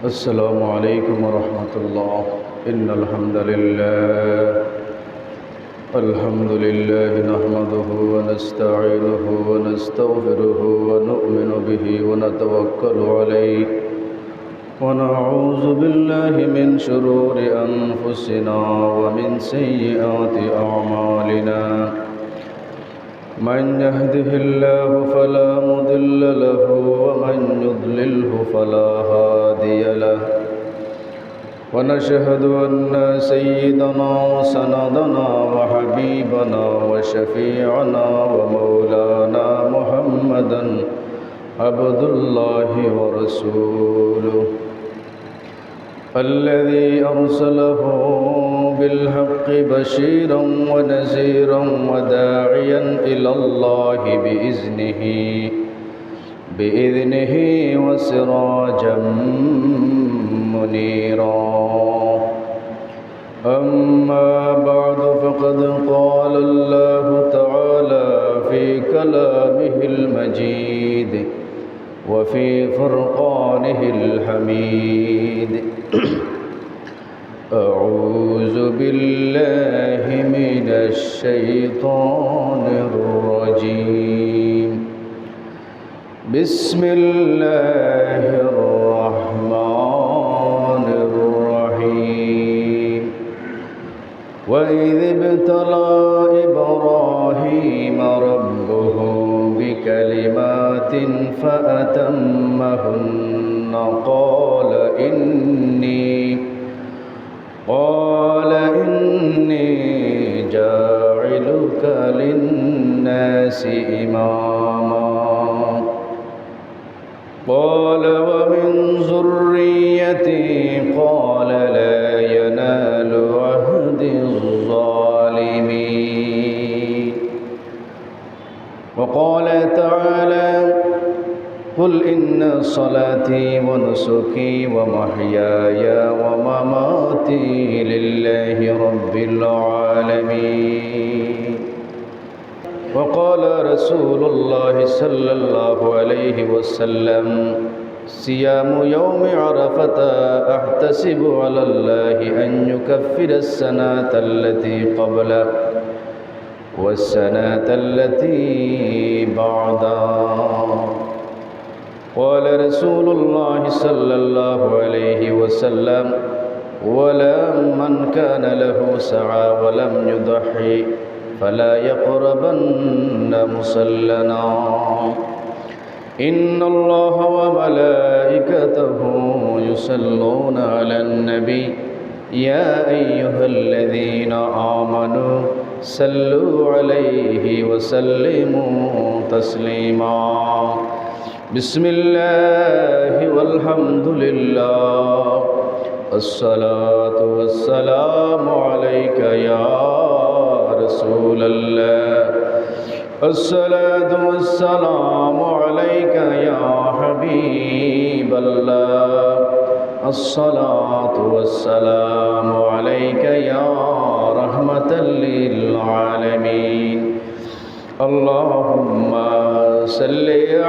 السلام عليكم ورحمة الله. إن الحمد لله نحمده ونستعينه ونستغفره ونؤمن به ونتوكل عليه ونعوذ بالله من شرور أنفسنا ومن سيئات أعمالنا. من يهده الله فلا مضل له ومن يضلله فلا هادي له. ونشهد أن سيدنا وسندنا وحبيبنا وشفيعنا ومولانا محمدا عبد الله ورسوله الذي أرسله بالحق بشيرا ونذيرا وداعيا إلى الله بإذنه وسراجا منيرا. أما بعد فقد قال الله تعالى في كلامه المجيد وفي فرقانه الحميد. أعوذ بالله من الشيطان الرجيم. بسم الله الرحمن الرحيم. وإذ ابتلى إبراهيم ربه بكلمات فأتمهن قال إني جاعلك للناس إماما. قال ومن ذريتي قال لا ينال عهد الظالمين. وقال تعالى قل إن صلاتي ونسكي ومحياي ومماتي لله رب العالمين. وقال رسول الله صلى الله عليه وسلم صيام يوم عرفة أحتسب على الله أن يكفر السنة التي قبله والسنة التي بعدها. قال رسول الله صلى الله عليه وسلم ولا من كان له سعى ولم يضحي فلا يقربن مصلنا. إن الله وملائكته يصلون على النبي يا أيها الذين آمنوا صلوا عليه وسلموا تسليما. بسم الله والحمد لله الصلاة والسلام عليك يا رسول الله. الصلاة والسلام عليك يا حبيب الله. الصلاة والسلام عليك يا رحمة للعالمين. اللهم صل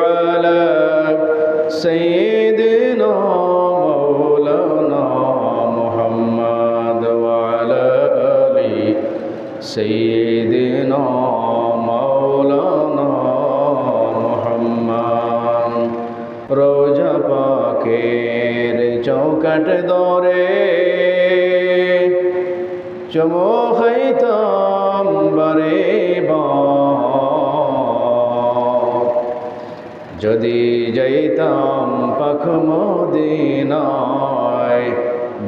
على سيدنا مولانا محمد وعلى آل سيدنا مولانا محمد. রোজা পাকের চৌকাট দরে চুমো খাইতাম বারে বার। যদি যাইতাম পাক মদিনায়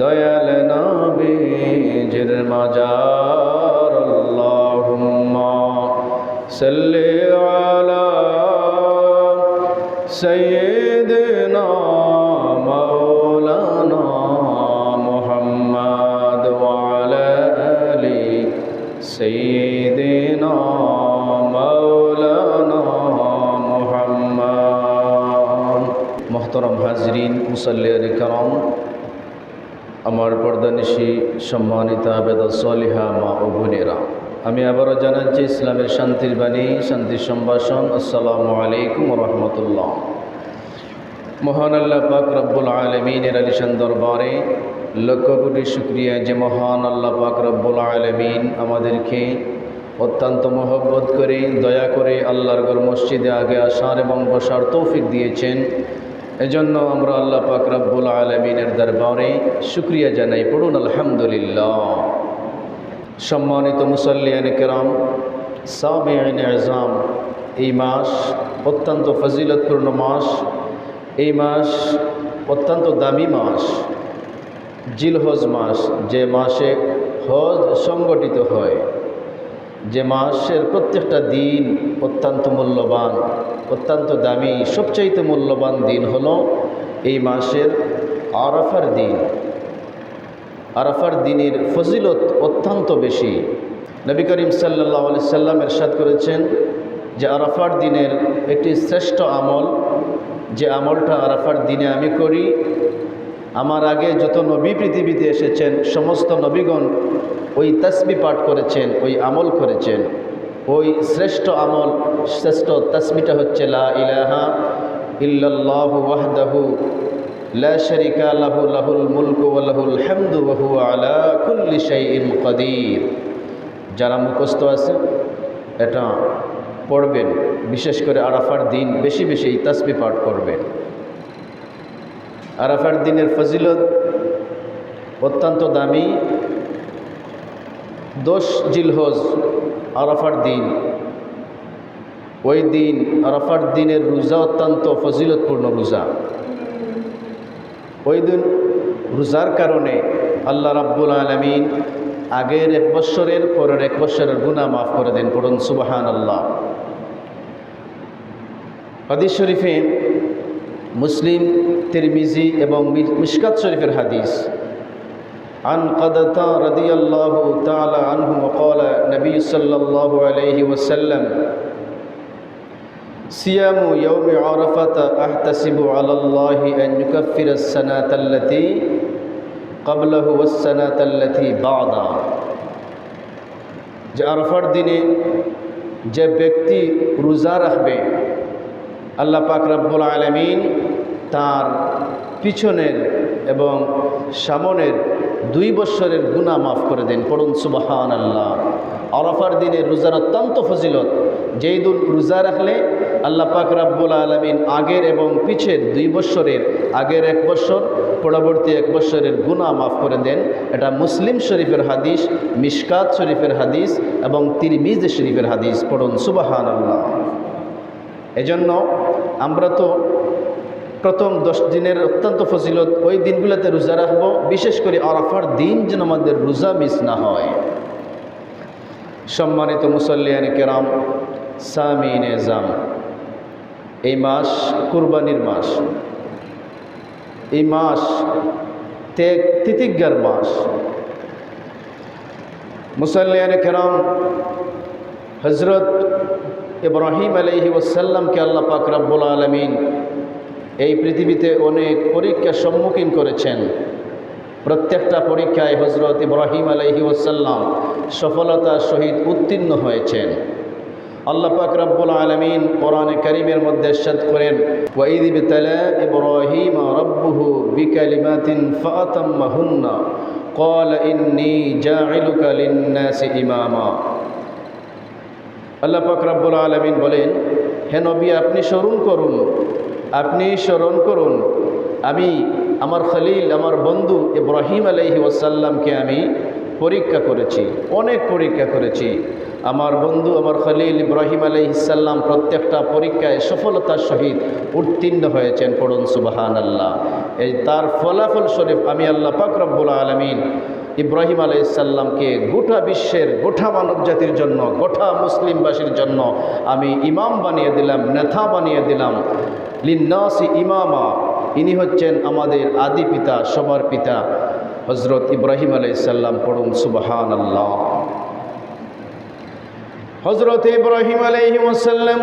দয়াল নবীজির মাজার। আল্লাহুম্মা সাল্লি আলা সাইয়্যিদিনা মাওলানা মুহাম্মদ ওয়া আলা আলি সাইয়্যিদিনা মাওলানা মুহাম্মদ। মুহতারাম হাজরিন, মুসাল্লিয়ান কিরাম, আমার পর্দানিশী সম্মানিত আবেদা সলিহা মা ও বোনেরা, আমি আবারও জানাচ্ছি ইসলামের শান্তির বাণী, শান্তির সম্ভাষণ। আসসালামু আলাইকুম ওয়া রাহমাতুল্লাহ। মহান আল্লাহ পাক রব্বুল আলমিনের আলিশান দরবারে লক্ষ কোটি শুকরিয়া যে মহান আল্লাহ পাক রব্বুল আলমিন আমাদেরকে অত্যন্ত মহব্বত করে দয়া করে আল্লাহর ঘর মসজিদে আগে আসার এবং বসার তৌফিক দিয়েছেন। এজন্য আমরা আল্লাহ পাক রব্বুল আলমিনের দরবারে শুকরিয়া জানাই। পড়ুন আলহামদুলিল্লাহ। সম্মানিত মুসল্লিয়ান কেরাম, সামিঈন আযম, এই মাস অত্যন্ত ফজিলতপূর্ণ মাস। এই মাস অত্যন্ত দামি মাস, জিলহজ মাস, যে মাসে হজ সংগঠিত হয়, যে মাসের প্রত্যেকটা দিন অত্যন্ত মূল্যবান, অত্যন্ত দামি। সবচাইতে মূল্যবান দিন হলো এই মাসের আরাফার দিন। আরাফার দিনের ফজিলত অত্যন্ত বেশি। নবী করিম সাল্লাল্লাহু আলাইহি সাল্লাম ইরশাদ করেছেন যে আরাফার দিনের একটি শ্রেষ্ঠ আমল, যে আমলটা আরাফার দিনে আমি করি, আমার আগে যত নবী পৃথিবীতে এসেছেন সমস্ত নবীগণ ওই তাসবিহ পাঠ করেছেন, ওই আমল করেছেন। ওই শ্রেষ্ঠ আমল, শ্রেষ্ঠ তাসবিহটা হচ্ছে লা ইলাহা ইল্লাল্লাহু ওয়াহদাহু লা শারীকা লাহু লাহুল মুলকু ওয়া লাহুল হামদু ওয়া হুয়া আলা কুল্লি শাইইন কাদির। যারা মুখস্থ আছে এটা পড়বেন, বিশেষ করে আরাফার দিন বেশি বেশি এই তাসবিহ পাঠ করবেন। আরাফার দিনের ফজিলত অত্যন্ত দামি। 10 জিলহজ আরাফার দিন। ওই দিন আরাফার দিনের রোজা অত্যন্ত ফজিলতপূর্ণ রোজা। ওই দিন রোজার কারণে আল্লাহ রাব্বুল আলামিন আগের 1 বছরের পরের 1 বছরের গুনাহ মাফ করে দেন। পড়ুন সুবহানাল্লাহ। হাদিস শরীফে মুসলিম, তিরমিজি এবং মিশকাত শরীফের হাদিস, عن قتادة رضي الله تعالى عنه وقال النبي صلى الله عليه وسلم صيام يوم عرفة أحتسب على الله أن يكفر السنة التي قبله والسنة التي بعده। যে আরাফার দিনে যে ব্যক্তি রোজা রাখবে, আল্লাহ পাক রব্বুল আলামিন তার পিছনের এবং সামনের 2 বছরের গুনাহ মাফ করে দেন। পড়ুন সুবহানাল্লাহ। আরাফার দিনে রোজার অত্যন্ত ফজিলত। যেই দিন রোজা রাখলে আল্লাহ পাক রব্বুল আলামিন আগের এবং পিছের 2 বছরের, আগের 1 বছর পরবর্তী 1 বছরের গুনাহ মাফ করে দেন। এটা মুসলিম শরীফের হাদিস, মিশকাত শরীফের হাদিস এবং তিরমিজি শরীফের হাদিস। পড়ুন সুবহানাল্লাহ। এজন্য আমরা তো প্রথম 10 দিনের অত্যন্ত ফজিলত, ওই দিনগুলোতে রোজা রাখবো। বিশেষ করে আরাফার দিন যেন আমাদের রোজা মিস না হয়। সম্মানিত মুসল্লিয়ান কেরাম, সামিঈন আযম, এই মাস কুরবানির মাস। এই মাস তিতিজ্ঞার মাস। মুসল্লিয়ান কেরাম, হযরত ইব্রাহিম আলাইহিস সালামকে আল্লাহ পাক রব্বুল আলামিন এই পৃথিবীতে অনেক পরীক্ষার সম্মুখীন করেছেন। প্রত্যেকটা পরীক্ষায় হযরত ইব্রাহিম আলাইহিস সালাম সফলতার সহিত উত্তীর্ণ হয়েছেন। আল্লাহ পাক রব্বুল আলামিন কোরআনে কারীমের মধ্যে ইরশাদ করেন, ওয়া ইয ইবতালা ইব্রাহিম রাব্বুহু বিকালিমাতিন ফাআতাম্মাহুন্না ক্বালা ইন্নী জাঈলুকা লিন-নাসি ইমামা। আল্লাহ পাক রব্বুল আলামিন বলেন, হে নবী, আপনি স্মরণ করুন, আপনি স্মরণ করুন, আমি আমার খলিল, আমার বন্ধু ইব্রাহিম আলাইহিস সালামকে আমি পরীক্ষা করেছি, অনেক পরীক্ষা করেছি। আমার বন্ধু, আমার খলিল ইব্রাহিম আলাইহিস সালাম প্রত্যেকটা পরীক্ষায় সফলতার সহিত উত্তীর্ণ হয়েছেন। পড়ুন সুবহানাল্লাহ। এই তার ফলাফল স্বরূপ আমি আল্লাহ পাক রব্বুল আলামিন ইব্রাহিম আলাইহিস সালামকে গোটা বিশ্বের, গোটা মানব জাতির জন্য, গোটা মুসলিমবাসীর জন্য আমি ইমাম বানিয়ে দিলাম, নেতা বানিয়ে দিলাম। লিন্নাসি ইমামা। ইনি হচ্ছেন আমাদের আদি পিতা, সবার পিতা হযরত ইব্রাহিম আলাইহিস সালাম। পড়ুন সুবহানাল্লাহ। হযরত ইব্রাহিম আলাইহিস সালাম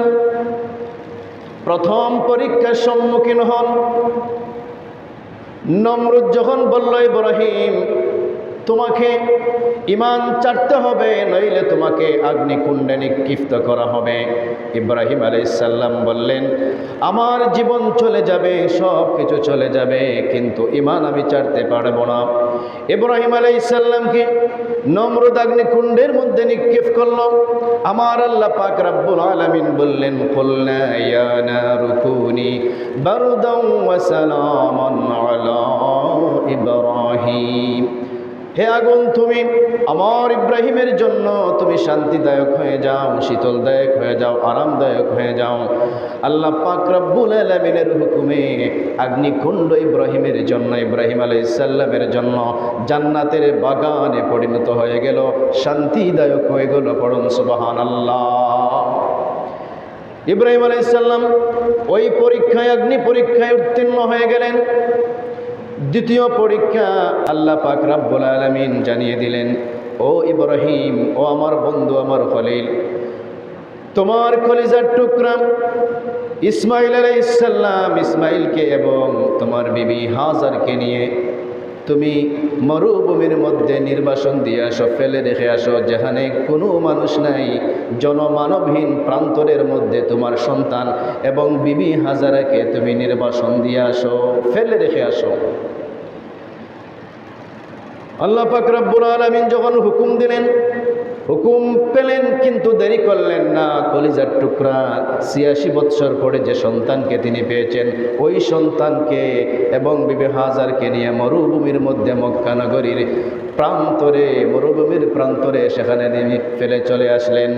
প্রথম পরীক্ষার সম্মুখীন হন। নমরুদ যখন বলল, ইব্রাহিম তোমাকে ঈমান ছাড়তে হবে, নইলে তোমাকে অগ্নিকুণ্ডে নিক্ষিপ্ত করা হবে। ইব্রাহিম আলাইহিস সালাম বললেন, আমার জীবন চলে যাবে, সব কিছু চলে যাবে, কিন্তু ঈমান আমি ছাড়তে পারবো না। ইব্রাহিম আলাইহিস সালামকে নমরুদ অগ্নিকুণ্ডের মধ্যে নিক্ষেপ করল। আমার আল্লাহ পাক রব্বুল আলামিন বললেন, কুলনা ইয়া নারু কুনি বারদান ওয়া সালামান আলা ইব্রাহিম, হে আগুন তুমি আমার ইব্রাহিমের জন্য তুমি শান্তিদায়ক হয়ে যাও, শীতলদায়ক হয়ে যাও, আরামদায়ক হয়ে যাও। আল্লাহ পাক রব্বুল আলামিনের হুকুমে অগ্নিকুণ্ড ইব্রাহিমের জন্য, ইব্রাহিম আলাইহিস সালামের জন্য জান্নাতের বাগানে পরিণত হয়ে গেল, শান্তিদায়ক হয়ে গেল। পড়ুন সুবহানাল্লাহ। ইব্রাহিম আলাইহিস সালাম ওই পরীক্ষায়, অগ্নি পরীক্ষায় উত্তীর্ণ হয়ে গেলেন। দ্বিতীয় পরীক্ষা আল্লাহ পাক রব্বুল আলামিন জানিয়ে দিলেন, ও ইব্রাহিম, ও আমার বন্ধু, আমার খলিল, তোমার কলিজার টুকরা ইসমাইল আলাইহিস সালাম, ইসমাইলকে এবং তোমার বিবি হাজারকে নিয়ে তুমি মরুভূমির মধ্যে নির্বাসন দিয়ে আসো, ফেলে রেখে আসো, যেখানে কোনো মানুষ নাই, জনমানবহীন প্রান্তরের মধ্যে তোমার সন্তান এবং বিবি হাজারাকে তুমি নির্বাসন দিয়ে আসো, ফেলে রেখে আসো। আল্লাহ পাক রব্বুল আলামিন যখন হুকুম দিলেন, হুকুম পেলেন, কিন্তু দেরি করলেন না। কলিজার টুকরা ৮৬ বৎসর পরে যে সন্তানকে তিনি পেয়েছেন, ওই সন্তানকে এবং বিবি হাজারকে নিয়ে মরুভূমির মধ্যে, মক্কা নগরীর প্রান্তরে, মরুভূমির প্রান্তরে সেখানে তিনি ফেলে চলে আসলেন,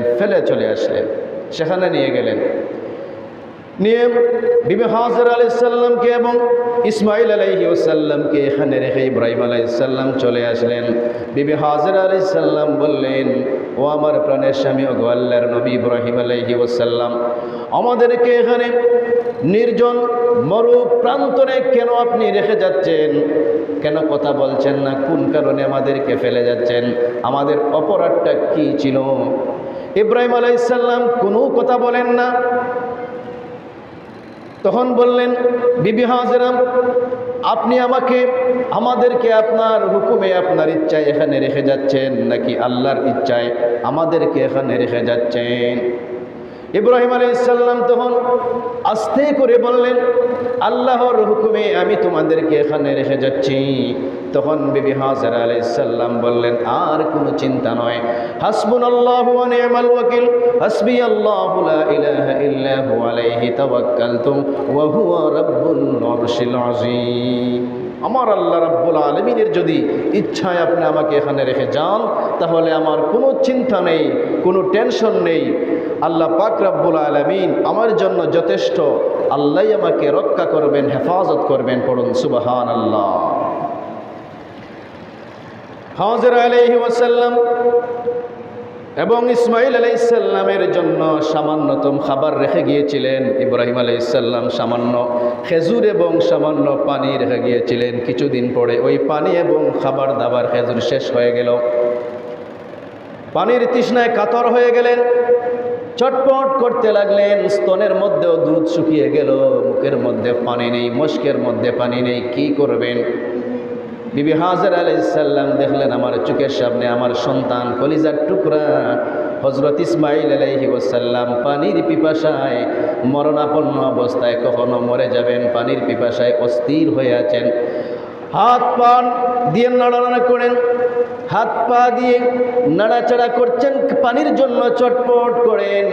সেখানে নিয়ে গেলেন। নিয়ে বিবি হাজার আলাইহিস সালামকে এবং ইসমাইল আলাইহিস সালামকে এখানে রেখে ইব্রাহিম আলাইহিস সালাম চলে আসলেন। বিবি হাজার আলাইহিস সালাম বললেন, ও আমার প্রাণের স্বামী, ও আল্লাহর নবী ইব্রাহিম আলাইহিস সালাম, আমাদেরকে এখানে নির্জন মরু প্রান্তরে কেন আপনি রেখে যাচ্ছেন? কেন কথা বলছেন না? কোন কারণে আমাদেরকে ফেলে যাচ্ছেন? আমাদের অপরাধটা কি ছিল? ইব্রাহিম আলাইহিস সালাম কোনো কথা বলেন না। তখন বললেন, বিবি হাজেরা, আপনি আমাদেরকে আপনার হুকুমে, আপনার ইচ্ছায় এখানে রেখে যাচ্ছেন, নাকি আল্লাহর ইচ্ছায় আমাদেরকে এখানে রেখে যাচ্ছেন? ইব্রাহিম আলাইহিস সালাম তখন আস্তে করে বললেন, আল্লাহর হুকুমে আমি তোমাদেরকে এখানে রেখে যাচ্ছি। তখন বিবি হাজার আলাইহিস সালাম বললেন, আর কোনো চিন্তা নয়, হাসবুনাল্লাহু ওয়া নি'মাল ওয়াকিল, হাসবিয়াল্লাহু লা ইলাহা ইল্লা হু আলাইহি তাওয়াক্কালতু ওয়া হুয়া রাব্বুল আরশিল আযীম। আমার আল্লাহ রাব্বুল আলামিনের যদি ইচ্ছায় আপনি আমাকে এখানে রেখে যান, তাহলে আমার কোনো চিন্তা নেই, কোনো টেনশন নেই। আল্লাহ পাক রাব্বুল আলামিন আমার জন্য যথেষ্ট, আল্লাহই আমাকে রক্ষা করবেন, হেফাজত করবেন। পড়ুন সুবহানাল্লাহ। হাজর আলাইহিস সালাম এবং ইসমাইল আলাইহিস সালামের জন্য সামান্যতম খাবার রেখে গিয়েছিলেন। ইব্রাহিম আলাইহিস সালাম সামান্য খেজুর এবং সামান্য পানি রেখে গিয়েছিলেন। কিছুদিন পরে ওই পানি এবং খাবার দাবার, খেজুর শেষ হয়ে গেল। পানির তৃষ্ণায় কাতর হয়ে গেলেন, চটপট করতে লাগলেন। স্তনের মধ্যেও দুধ শুকিয়ে গেল, মুখের মধ্যে পানি নেই, মস্কের মধ্যে পানি নেই, কি করবেন? বিবি হাজার আলাইহিস সালাম দেখলেন, আমার চোখের সামনে আমার সন্তান, কলিজার টুকরা হযরত ইসমাইল আলাইহিস সালাম পানির পিপাসায় মরণাপন্ন অবস্থায়, কখনো মরে যাবেন, পানির পিপাসায় অস্থির হয়ে আছেন। হাত পা দিয়ে নাড়াচাড়া করেন, হাত পা দিয়ে নাড়াচাড়া করছেন, পানির জন্য চটপট করেন,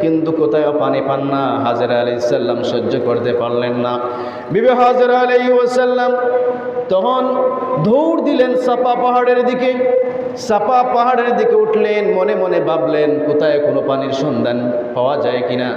কিন্তু কোথাও পানি পান না। হাজরা আলাইহিস সালাম সহ্য করতে পারলেন না। বিবি হাজরা আলাইহিস সালাম তখন দৌড় দিলেন সাফা পাহাড়ের দিকে। সাফা পাহাড়ের দিকে উঠলেন, মনে মনে ভাবলেন কোথায় কোনো পানির সন্ধান পাওয়া যায় কিনা।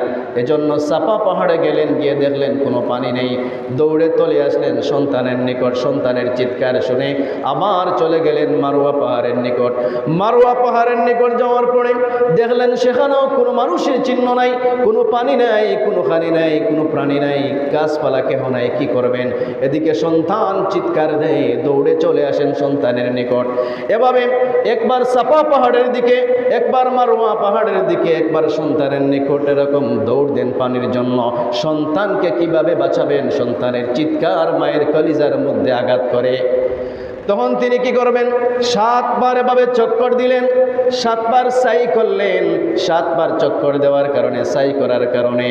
এজন্য সাফা পাহাড়ে গেলেন, গিয়ে দেখলেন কোনো পানি নেই। দৌড়ে চলে আসলেন সন্তানের নিকট। সন্তানের চিৎকার শুনে আবার চলে গেলেন মারওয়া পাহাড়ের নিকট। মারওয়া পাহাড়ের নিকট যাওয়ার পরে দেখলেন সেখানেও কোনো মানুষের চিহ্ন নাই, কোনো পানি নাই, কোনো খানি নাই, কোনো প্রাণী নাই, গাছপালা কেহ নাই। কি করবেন? এদিকে সন্তান চিৎকার দেয়, দৌড়ে চলে আসেন সন্তানের নিকট। এভাবে একবার সাফা পাহাড়ের দিকে, একবার মারওয়া পাহাড়ের দিকে, একবার সন্তানের নিকট, এরকম দৌড় দেন পানির জন্য। সন্তানকে কিভাবে বাঁচাবেন? সন্তানের চিৎকার মায়ের কলিজার মধ্যে আঘাত করে। তখন তিনি কি করবেন? 7 বার এভাবে চক্কর দিলেন, 7 বার সাই করলেন। 7 বার চক্কর দেওয়ার কারণে, সাই করার কারণে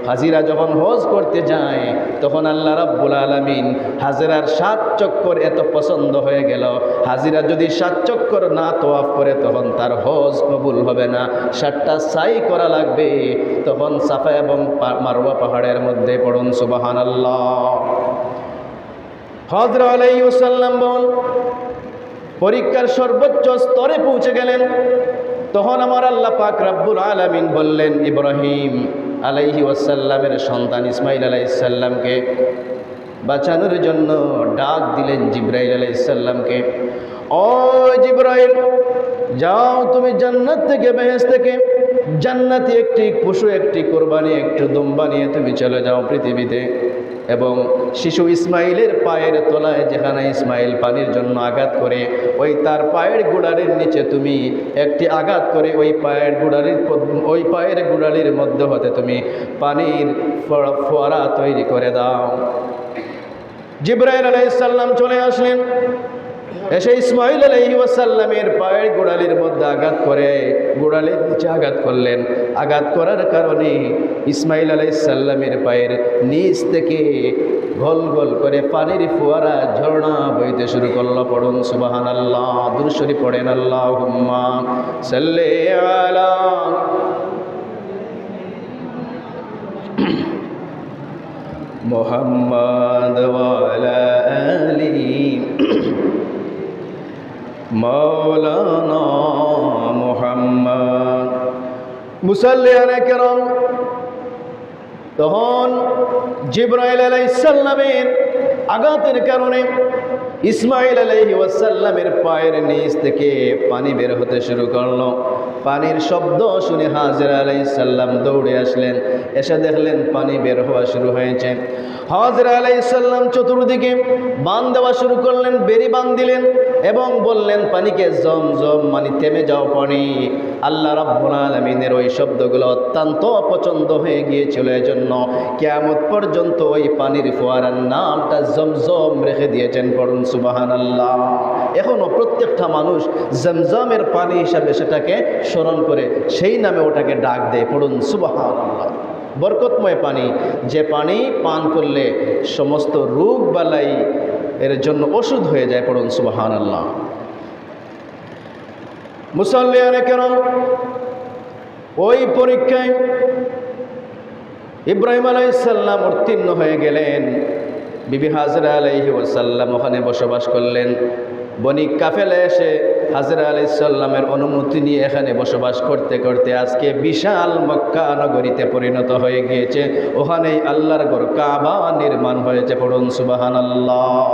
হাজিরা যখন হজ করতে যায় তখন আল্লাহ রাব্বুল আলামিন হাজিরার 7 চক্কর এত পছন্দ হয়ে গেল, হাজিরা যদি 7 চক্কর না তওয়াফ করে তখন তার হজ কবুল হবে না, 7টা সাই করা লাগবে। তখন সাফা এবং মারওয়া পাহাড়ের মধ্যে পড়ুন সুবহানাল্লাহ। হযরত আলাইহিস সালাম পরীক্ষার সর্বোচ্চ স্তরে পৌঁছে গেলেন। তখন আমার আল্লাহ পাক রব্বুল আলামিন বললেন ইব্রাহিম আলাইহিস সালামের সন্তান ইসমাইল আলাইহিস সালামকে বাঁচানোর জন্য ডাক দিলেন জিবরাইল আলাইহিস সালামকে। ও জিবরাইল, যাও তুমি জান্নাত থেকে, বেহেশত থেকে জান্নাতি একটি পশু, একটি কোরবানি, একটু দুম্বা নিয়ে তুমি চলে যাও পৃথিবীতে, এবং শিশু ইসমাইলের পায়ের তলায় যেখানে ইসমাইল পানির জন্য আঘাত করে, ওই তার পায়ের গোড়ালির নিচে তুমি একটি আঘাত করে ওই পায়ের গোড়ালির মধ্যে হতে তুমি পানির ফোয়ারা তৈরি করে দাও। জিবরাইল আলাইহিস সালাম চলে আসলেন, এসে ইসমাইল আলাইহিস সালামের পায়ের গোড়ালির মধ্যে আঘাত করে, গোড়ালির নিচে আঘাত করলেন। আঘাত করার কারণে ইসমাইল আলাইহিস সালামের পায়ের নিচ থেকে গোল গোল করে পানির ফোয়ারা, ঝর্ণা বইতে শুরু করলো। পড়ুন সুবহানাল্লাহ, দুরূদ শরীফ পড়েন আল্লাহুম্মা সাল্লি আলা মুহাম্মাদ ওয়া আলা আলি মাওলানা মুহাম্মদ মুসাল্লিয়ানে কেরাম। তখন জিবরাইল আলাইহিস সালামের আঘাতের কারণে ইসমাইল আলাইহিস সালামের পায়ের নিচ থেকে পানি বের হতে শুরু করলো। পানির শব্দ শুনে হাজরা আলাইহিস সালাম দৌড়ে আসলেন, এসে দেখলেন পানি বের হওয়া শুরু হয়েছে। হাজরা আলাইহিস সালাম চতুর্দিকে বাঁধ দেওয়া শুরু করলেন, বেরি বাঁধ দিলেন এবং বললেন পানিকে জমজম, মানে থেমে যাও পানি। আল্লাহ রাব্বুল আলামিনের ওই শব্দগুলো অত্যন্ত অপছন্দ হয়ে গিয়েছিল, এজন্য কিয়ামত পর্যন্ত ওই পানির ফোয়ারার নামটা জমজম রেখে দিয়েছেন। পড়ুন সুবহানাল্লাহ। এখনো প্রত্যেকটা মানুষ জমজমের পানি হিসাবে সেটাকে স্মরণ করে, সেই নামে ওটাকে ডাক দেয়। পড়ুন সুবহানাল্লাহ। বরকতময় পানি, যে পানি পান করলে সমস্ত রোগ বালাই এর জন্য ওষুধ হয়ে যায়। পড়ুন সুবহানাল্লাহ। মুসাল্লিয়ানে কেরাম, ওই পরীক্ষায় ইব্রাহিম আলাইহিস সালাম উত্তীর্ণ হয়ে গেলেন। বিবি হাজরা আলাইহিস সালাম ওখানে বসবাস করলেন। বনি কাফেলা এসে হাজরা আলাইহিস সালামের অনুমতি নিয়ে এখানে বসবাস করতে করতে আজকে বিশাল মক্কা নগরীতে পরিণত হয়ে গিয়েছে। ওখানেই আল্লাহর ঘর কাবা নির্মাণ হয়েছে। পড়ুন সুবহানাল্লাহ।